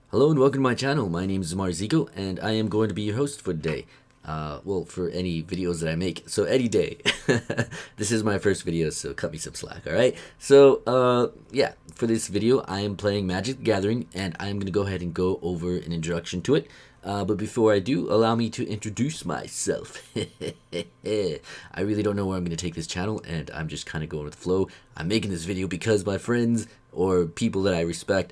Hello and welcome to my channel. My name is Marzico and I am going to be your host for today. Well, for any videos that I make. So any day. This is my first video, so cut me some slack, alright? So, yeah, for this video I am playing Magic the Gathering and I'm going to go ahead and go over an introduction to it. But before I do, allow me to introduce myself. I really don't know where I'm going to take this channel and I'm just kind of going with the flow. I'm making this video because my friends or people that I respect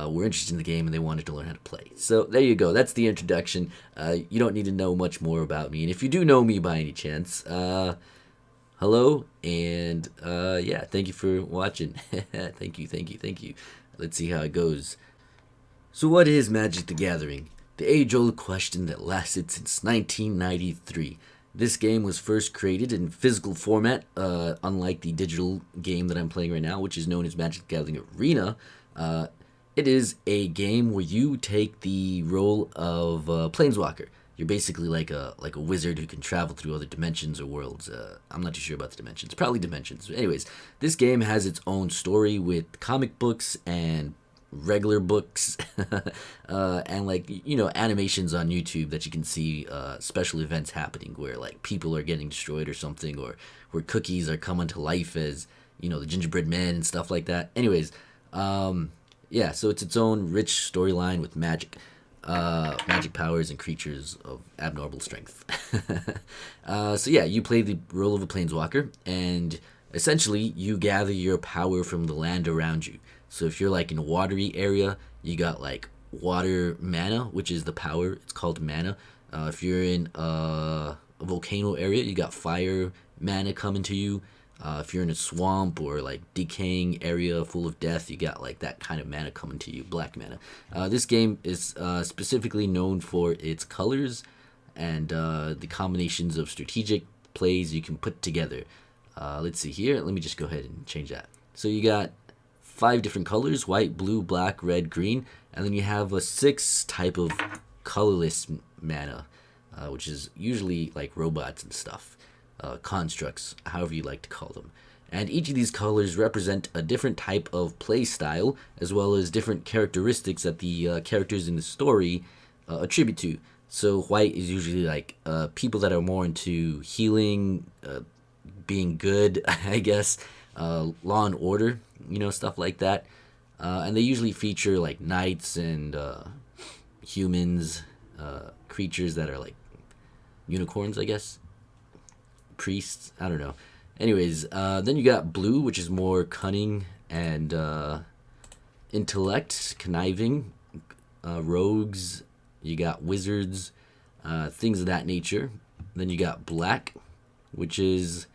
were interested in the game and they wanted to learn how to play. So there you go. That's the introduction. You don't need to know much more about me. And if you do know me by any chance, hello. And yeah, thank you for watching. Thank you. Let's see how it goes. So what is Magic the Gathering? The age-old question that lasted since 1993. This game was first created in physical format, unlike the digital game that I'm playing right now, which is known as Magic the Gathering Arena. It is a game where you take the role of a planeswalker. You're basically like a wizard who can travel through other dimensions or worlds. I'm not too sure about the dimensions. Probably dimensions. But anyways, this game has its own story with comic books and regular books and animations on YouTube that you can see special events happening where like people are getting destroyed or something, or where cookies are coming to life as the gingerbread man and stuff like that. Anyways, yeah, so it's its own rich storyline with magic powers and creatures of abnormal strength. So yeah, you play the role of a planeswalker, and essentially you gather your power from the land around you. So if you're like in a watery area, you got like water mana, which is the power. It's called mana. If you're in a volcano area, you got fire mana coming to you. If you're in a swamp or like decaying area full of death, you got like that kind of mana coming to you, black mana. This game is specifically known for its colors and the combinations of strategic plays you can put together. Let's see here. Let me just go ahead and change that. So you got 5 different colors: white, blue, black, red, green, and then you have a 6 type of colorless mana, which is usually like robots and stuff. Constructs, however you like to call them. And each of these colors represent a different type of play style, as well as different characteristics that the characters in the story attribute to. So white is usually like people that are more into healing, being good, I guess, law and order, stuff like that. And they usually feature like knights and humans, creatures that are like unicorns, I guess. Priests, I don't know. Anyways, then you got blue, which is more cunning and intellect, conniving, rogues. You got wizards, things of that nature. Then you got black, which is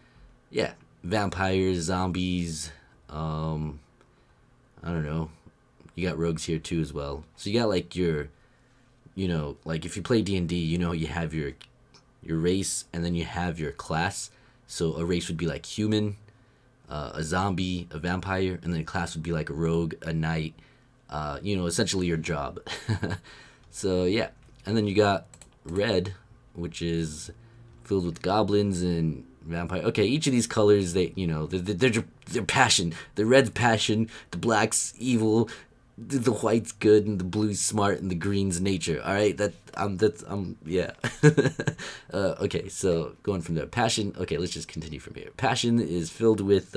vampires, zombies. I don't know. You got rogues here too as well. So you got like your, like if you play D&D, you have your race, and then you have your class. So a race would be like human, a zombie, a vampire, and then a class would be like a rogue, a knight, essentially your job. So yeah, and then you got red, which is filled with goblins and vampire. Okay, each of these colors, they're passion. The red's passion, the black's evil, the white's good, and the blue's smart, and the green's nature. All right, yeah. Okay, so going from there, passion. Okay, let's just continue from here. Passion is filled with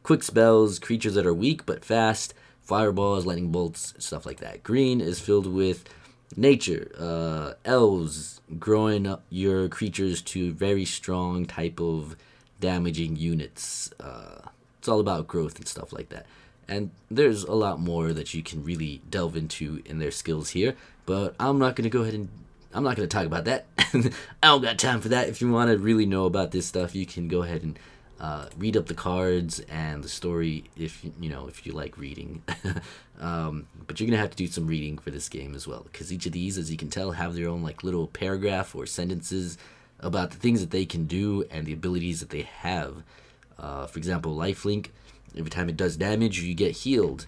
quick spells, creatures that are weak but fast, fireballs, lightning bolts, stuff like that. Green is filled with nature, elves, growing up your creatures to very strong type of damaging units. It's all about growth and stuff like that. And there's a lot more that you can really delve into in their skills here, but I'm not going to talk about that. I don't got time for that. If you want to really know about this stuff, you can go ahead and read up the cards and the story if you like reading. But you're going to have to do some reading for this game as well, because each of these, as you can tell, have their own like little paragraph or sentences about the things that they can do and the abilities that they have. For example, lifelink. Every time it does damage, you get healed.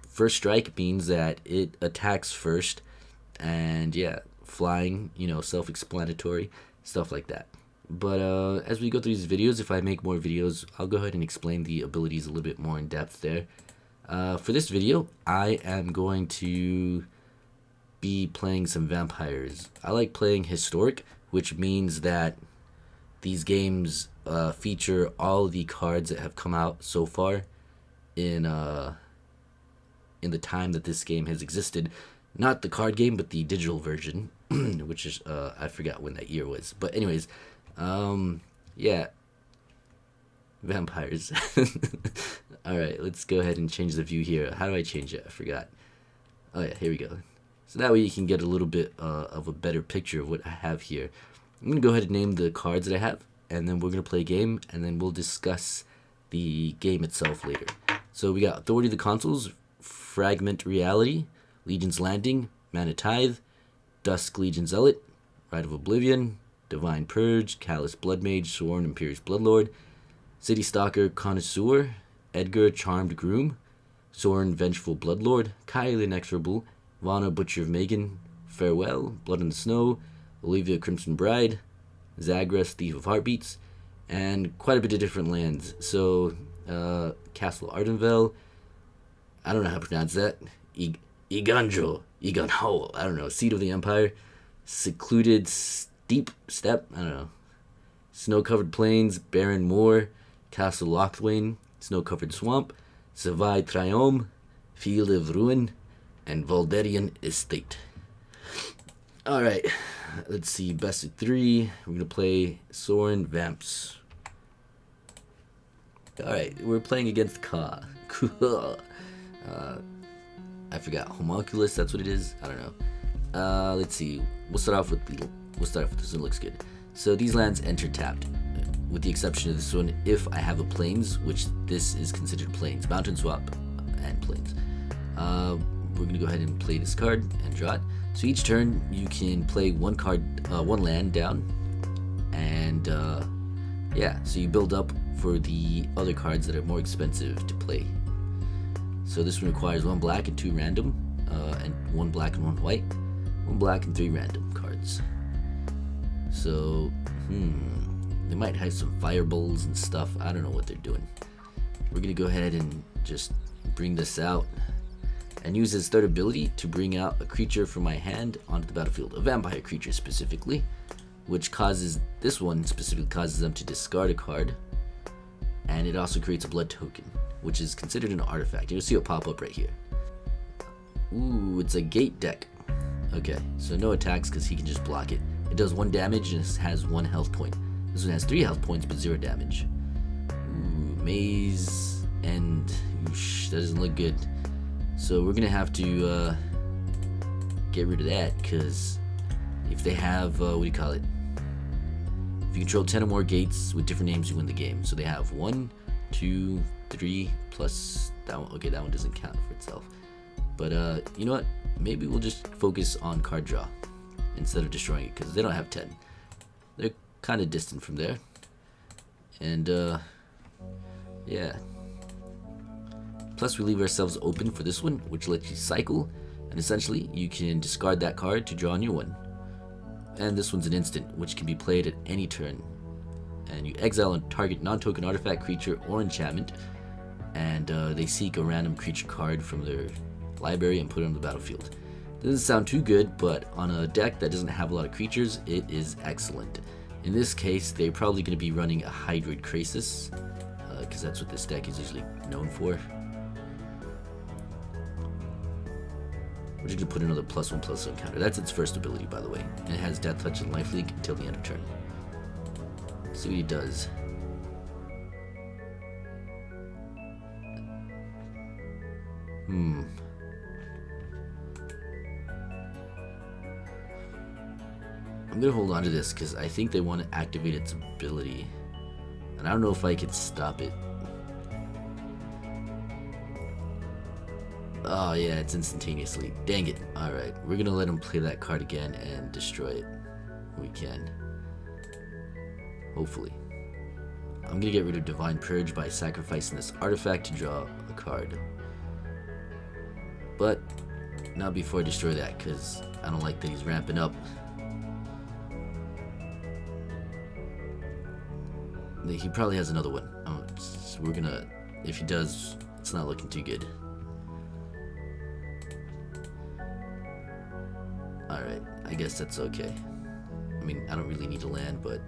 First strike means that it attacks first. And yeah, flying, self-explanatory, stuff like that. But as we go through these videos, if I make more videos, I'll go ahead and explain the abilities a little bit more in depth there. For this video, I am going to be playing some vampires. I like playing historic, which means that these games feature all the cards that have come out so far in the time that this game has existed. Not the card game, but the digital version, which is I forgot when that year was. But anyways, yeah, vampires. All right, let's go ahead and change the view here. How do I change it? I forgot. Oh yeah, here we go. So that way you can get a little bit of a better picture of what I have here. I'm gonna go ahead and name the cards that I have, and then we're gonna play a game, and then we'll discuss the game itself later. So we got Authority of the Consuls, Fragment Reality, Legion's Landing, Mana Tithe, Dusk Legion Zealot, Rite of Oblivion, Divine Purge, Callous Bloodmage, Sworn Imperious Bloodlord, City Stalker Connoisseur, Edgar Charmed Groom, Soren Vengeful Bloodlord, Kyle Inexorable, Vana Butcher of Megan, Farewell, Blood in the Snow, Olivia Crimson Bride, Zagras Thief of Heartbeats, and quite a bit of different lands. So, Castle Ardenvel, I don't know how to pronounce that, Iganjo, Iganho, I don't know, Seat of the Empire, Secluded Steep Step, I don't know, Snow-Covered Plains, Barren Moor, Castle Lochthwain, Snow-Covered Swamp, Savai Triome, Field of Ruin, and Volderian Estate. Alright, let's see, best of 3, we're going to play Soren Vamps. Alright, we're playing against Ka. Cool. I forgot, Homunculus, that's what it is? I don't know. Let's see, we'll start off with this one, looks good. So these lands enter tapped, with the exception of this one, if I have a plains, which this is considered plains. Mountain Swap and plains. We're going to go ahead and play this card and draw it. So each turn, you can play one land down, and yeah, so you build up for the other cards that are more expensive to play. So this one requires 1 black and 2 random, and 1 black and 1 white, 1 black and 3 random cards. So, they might have some fireballs and stuff. I don't know what they're doing. We're gonna go ahead and just bring this out and use his third ability to bring out a creature from my hand onto the battlefield, a vampire creature specifically, which causes, this one specifically causes them to discard a card, and it also creates a blood token, which is considered an artifact. You'll see it pop up right here. Ooh, it's a gate deck. Okay, so no attacks because he can just block it. It does 1 damage and it has 1 health point. This one has 3 health points but 0 damage. Ooh, Maze End. Oosh, that doesn't look good. So we're gonna have to get rid of that, because if they have, what do you call it? If you control 10 or more gates with different names, you win the game. So they have 1, 2, 3, plus that one. Okay, that one doesn't count for itself. But you know what? Maybe we'll just focus on card draw instead of destroying it, because they don't have 10. They're kind of distant from there. And yeah. Plus we leave ourselves open for this one, which lets you cycle, and essentially you can discard that card to draw a new one. And this one's an instant, which can be played at any turn. And you exile a target non-token artifact, creature, or enchantment, and they seek a random creature card from their library and put it on the battlefield. Doesn't sound too good, but on a deck that doesn't have a lot of creatures, it is excellent. In this case, they're probably going to be running a Hydroid Krasis, because that's what this deck is usually known for. We're just going to put another +1/+1 counter. That's its first ability, by the way. And it has Death Touch and Lifelink until the end of turn. See what he does. I'm gonna hold on to this because I think they want to activate its ability, and I don't know if I could stop it. Oh yeah, it's instantaneously. Dang it. Alright, we're gonna let him play that card again and destroy it. We can. Hopefully. I'm gonna get rid of Divine Purge by sacrificing this artifact to draw a card. But not before I destroy that, because I don't like that he's ramping up. He probably has another one. We're gonna, if he does, it's not looking too good. Alright, I guess that's okay. I mean, I don't really need to land, but...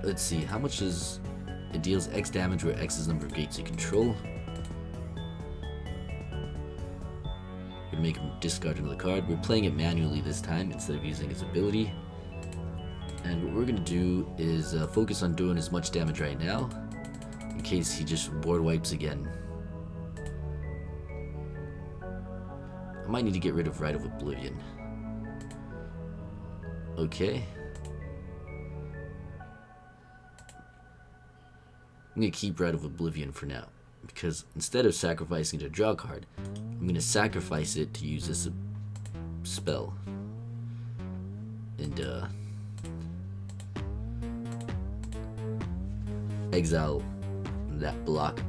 Let's see, how much does... It deals X damage where X is the number of gates you control. We're gonna make him discard another card. We're playing it manually this time instead of using his ability. And what we're gonna do is focus on doing as much damage right now, in case he just board wipes again. I might need to get rid of Rite of Oblivion. Okay. I'm gonna keep Rite of Oblivion for now, because instead of sacrificing to draw a card, I'm gonna sacrifice it to use this spell. And exile that block.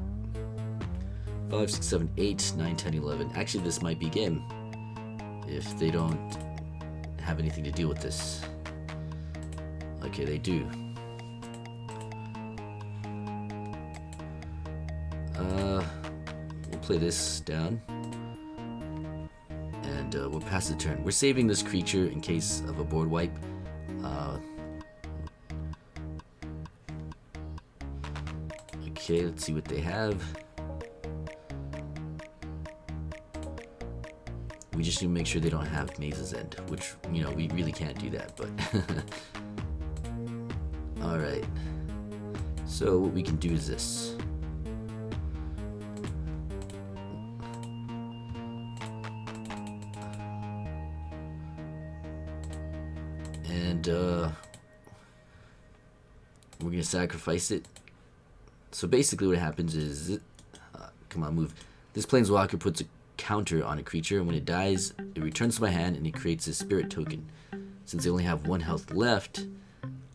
5, 6, 7, 8, 9, 10, 11. Actually, this might be game if they don't have anything to deal with this. Okay, they do. We'll play this down. And we'll pass the turn. We're saving this creature in case of a board wipe. Okay, let's see what they have. We just need to make sure they don't have Maze's End, which, you know, we really can't do that, but... Alright. So what we can do is this. And, we're going to sacrifice it. So basically what happens is... come on, move. This Planeswalker puts a counter on a creature, and when it dies, it returns to my hand and it creates a spirit token. Since they only have 1 health left,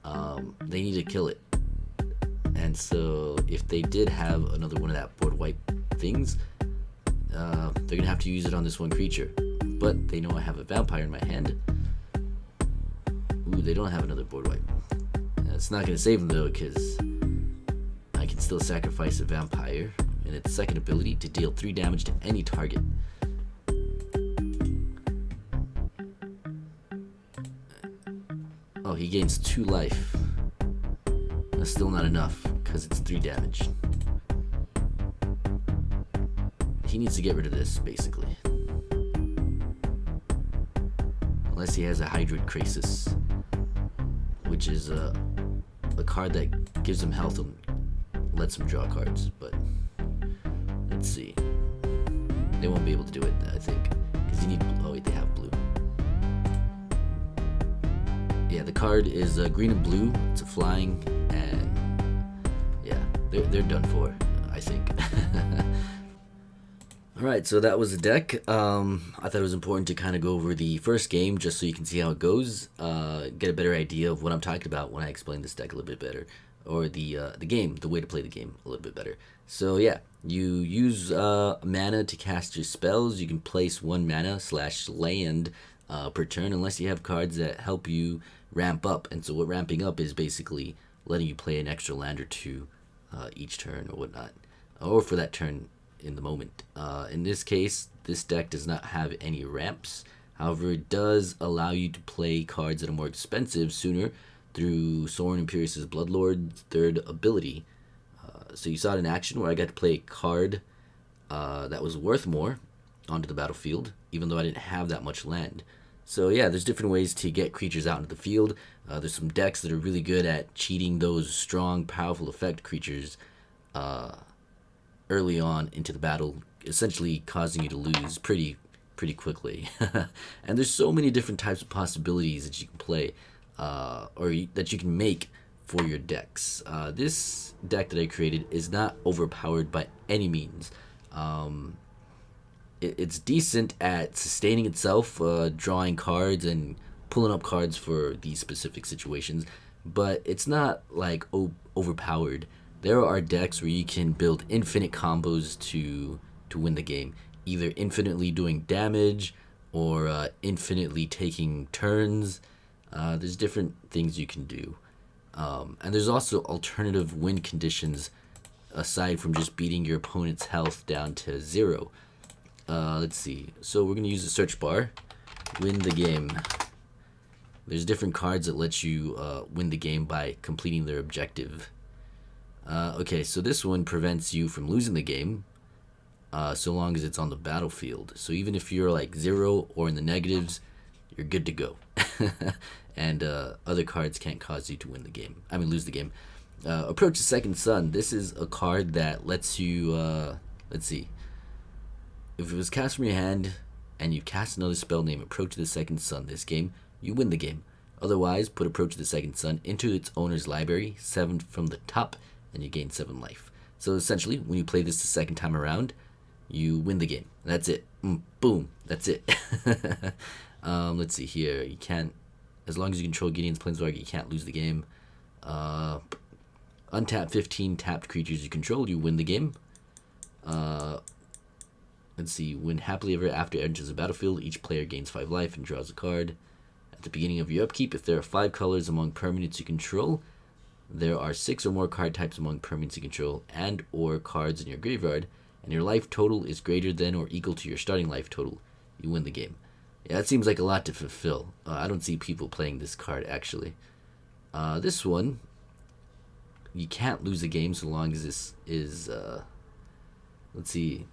they need to kill it. And so if they did have another one of that board wipe things, they're gonna have to use it on this one creature. But they know I have a vampire in my hand. Ooh, they don't have another board wipe. It's not gonna save them though, because I can still sacrifice a vampire and its second ability to deal 3 damage to any target. Oh, he gains 2 life. That's still not enough, because it's 3 damage. He needs to get rid of this, basically. Unless he has a Hydroid Krasis, which is a card that gives him health and lets him draw cards, but let's see. They won't be able to do it, I think, because you need... Oh wait, they have blue. Yeah, the card is green and blue. It's a flying, and yeah, they're done for, I think. Alright, so that was the deck. I thought it was important to kind of go over the first game just so you can see how it goes, get a better idea of what I'm talking about when I explain this deck a little bit better, or the game, the way to play the game a little bit better. So yeah, you use mana to cast your spells. You can place 1 mana / land per turn, unless you have cards that help you ramp up. And so what ramping up is basically letting you play an extra land or 2 each turn or whatnot, or for that turn in the moment. In this case, this deck does not have any ramps. However, it does allow you to play cards that are more expensive sooner through Sorin Imperius's Bloodlord's 3rd ability. So you saw it in action where I got to play a card that was worth more onto the battlefield, even though I didn't have that much land. So yeah, there's different ways to get creatures out into the field. There's some decks that are really good at cheating those strong, powerful effect creatures early on into the battle, essentially causing you to lose pretty quickly. And there's so many different types of possibilities that you can play, that you can make for your decks. This deck that I created is not overpowered by any means. It's decent at sustaining itself, drawing cards and pulling up cards for these specific situations, but it's not like overpowered. There are decks where you can build infinite combos to win the game, either infinitely doing damage or infinitely taking turns. There's different things you can do. And there's also alternative win conditions aside from just beating your opponent's health down to 0. Let's see. So we're going to use the search bar. Win the game. There's different cards that let you win the game by completing their objective. Okay, so this one prevents you from losing the game so long as it's on the battlefield. So even if you're like 0 or in the negatives, you're good to go. And other cards can't cause you to win the game. I mean, lose the game. Approach the Second Sun. This is a card that lets you, let's see. If it was cast from your hand and you cast another spell named Approach the Second Sun this game, you win the game. Otherwise, put Approach the Second Sun into its owner's library, 7 from the top, and you gain 7 life. So essentially, when you play this the second time around, you win the game. That's it. Boom. That's it. Let's see here. You can't, as long as you control Gideon's Planeswalker, you can't lose the game. Untap 15 tapped creatures you control, you win the game. Let's see. When happily ever after enters the battlefield, each player gains 5 life and draws a card. At the beginning of your upkeep, if there are 5 colors among permanents you control, there are 6 or more card types among permanents you control and or cards in your graveyard, and your life total is greater than or equal to your starting life total, you win the game. Yeah, that seems like a lot to fulfill. I don't see people playing this card, actually. This one, you can't lose a game so long as this is, let's see.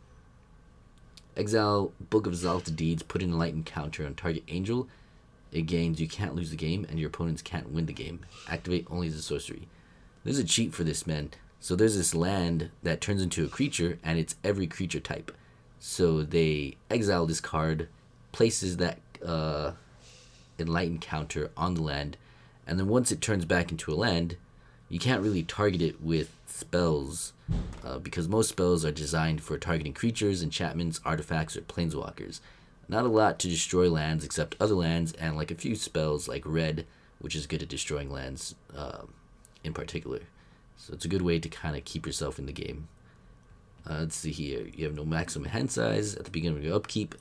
Exile Book of Xalta Deeds, put in a light encounter on target angel. It gains you can't lose the game, and your opponents can't win the game. Activate only as a sorcery. There's a cheat for this, man. So there's this land that turns into a creature, and it's every creature type. So they exile this card, places that enlightened counter on the land, and then once it turns back into a land, you can't really target it with spells because most spells are designed for targeting creatures, enchantments, artifacts, or planeswalkers. Not a lot to destroy lands except other lands and like a few spells like red, which is good at destroying lands in particular. So it's a good way to kind of keep yourself in the game. Let's see here. You have no maximum hand size at the beginning of your upkeep.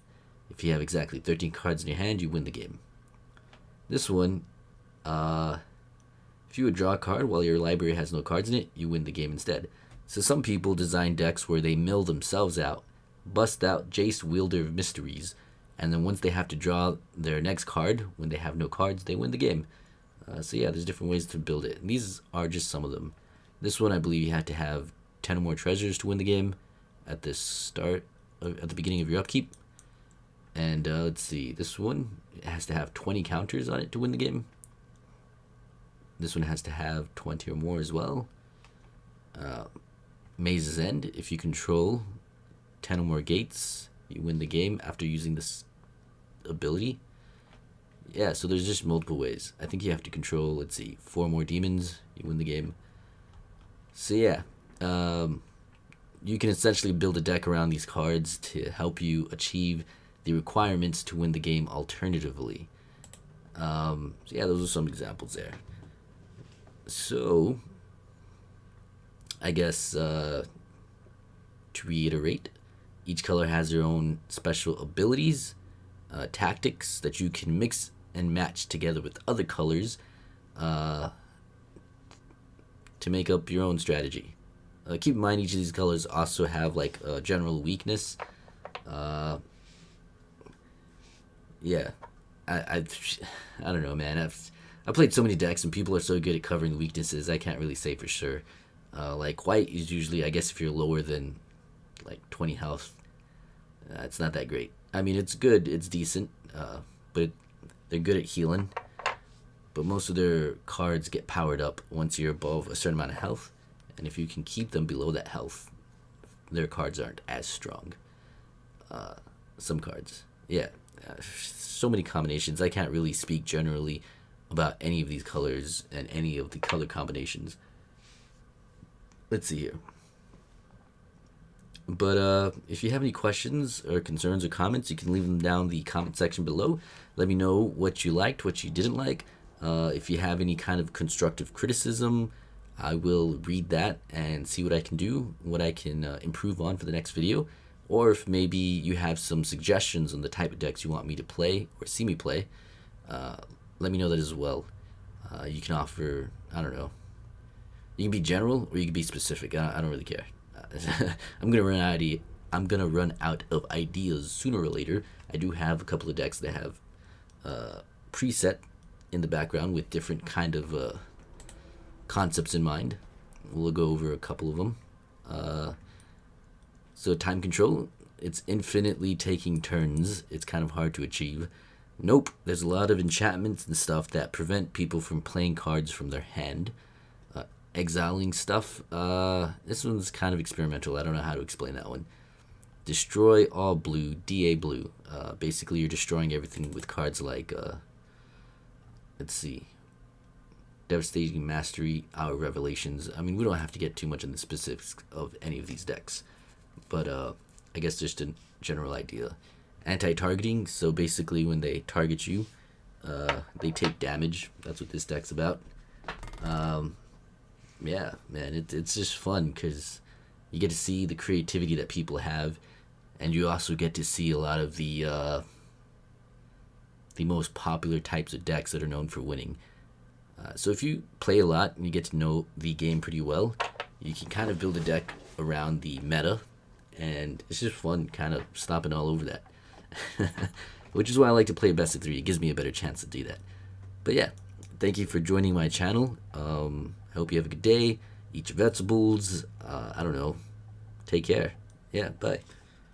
If you have exactly 13 cards in your hand, you win the game. This one, if you would draw a card while your library has no cards in it, you win the game instead. So some people design decks where they mill themselves out, bust out Jace, Wielder of Mysteries, and then once they have to draw their next card, when they have no cards, they win the game. So yeah, there's different ways to build it. And these are just some of them. This one, I believe you have to have 10 or more treasures to win the game at the start, at the beginning of your upkeep. And let's see, this one it has to have 20 counters on it to win the game. This one has to have 20 or more as well. Maze's End, if you control 10 or more gates, you win the game after using this ability. Yeah, so there's just multiple ways. I think you have to control, let's see, 4 more demons, you win the game. So yeah, you can essentially build a deck around these cards to help you achieve the requirements to win the game alternatively. So yeah, those are some examples there. So, I guess, to reiterate, each color has their own special abilities, tactics that you can mix and match together with other colors to make up your own strategy. Keep in mind each of these colors also have like a general weakness. Yeah, I don't know, man. I've played so many decks and people are so good at covering the weaknesses, I can't really say for sure. Like white is usually, I guess if you're lower than like 20 health, it's not that great. I mean, it's good, it's decent, but they're good at healing. But most of their cards get powered up once you're above a certain amount of health. And if you can keep them below that health, their cards aren't as strong. Some cards. Yeah. So many combinations. I can't really speak generally about any of these colors and any of the color combinations. Let's see here. But if you have any questions or concerns or comments, you can leave them down the comment section below. Let me know what you liked, what you didn't like. If you have any kind of constructive criticism, I will read that and see what I can do, what I can improve on for the next video. Or if maybe you have some suggestions on the type of decks you want me to play or see me play, let me know that as well. You can offer, I don't know, you can be general or you can be specific. I don't really care. I'm gonna run out of ideas sooner or later. I do have a couple of decks that have preset in the background with different kind of concepts in mind. We'll go over a couple of them. So time control, it's infinitely taking turns. It's kind of hard to achieve. Nope, there's a lot of enchantments and stuff that prevent people from playing cards from their hand. Exiling stuff, this one's kind of experimental. I don't know how to explain that one. Destroy all blue, DA blue. Basically, you're destroying everything with cards like, let's see, Devastating Mastery, Our Revelations. I mean, we don't have to get too much in the specifics of any of these decks, but I guess just a general idea. Anti-targeting, so basically when they target you, they take damage. That's what this deck's about. Yeah, man, it's just fun because you get to see the creativity that people have, and you also get to see a lot of the most popular types of decks that are known for winning. So if you play a lot and you get to know the game pretty well, you can kind of build a deck around the meta, and it's just fun kind of stomping all over that. Which is why I like to play best of 3. It gives me a better chance to do that. But yeah, thank you for joining my channel. I hope you have a good day. Eat your vegetables. I don't know. Take care. Yeah, bye.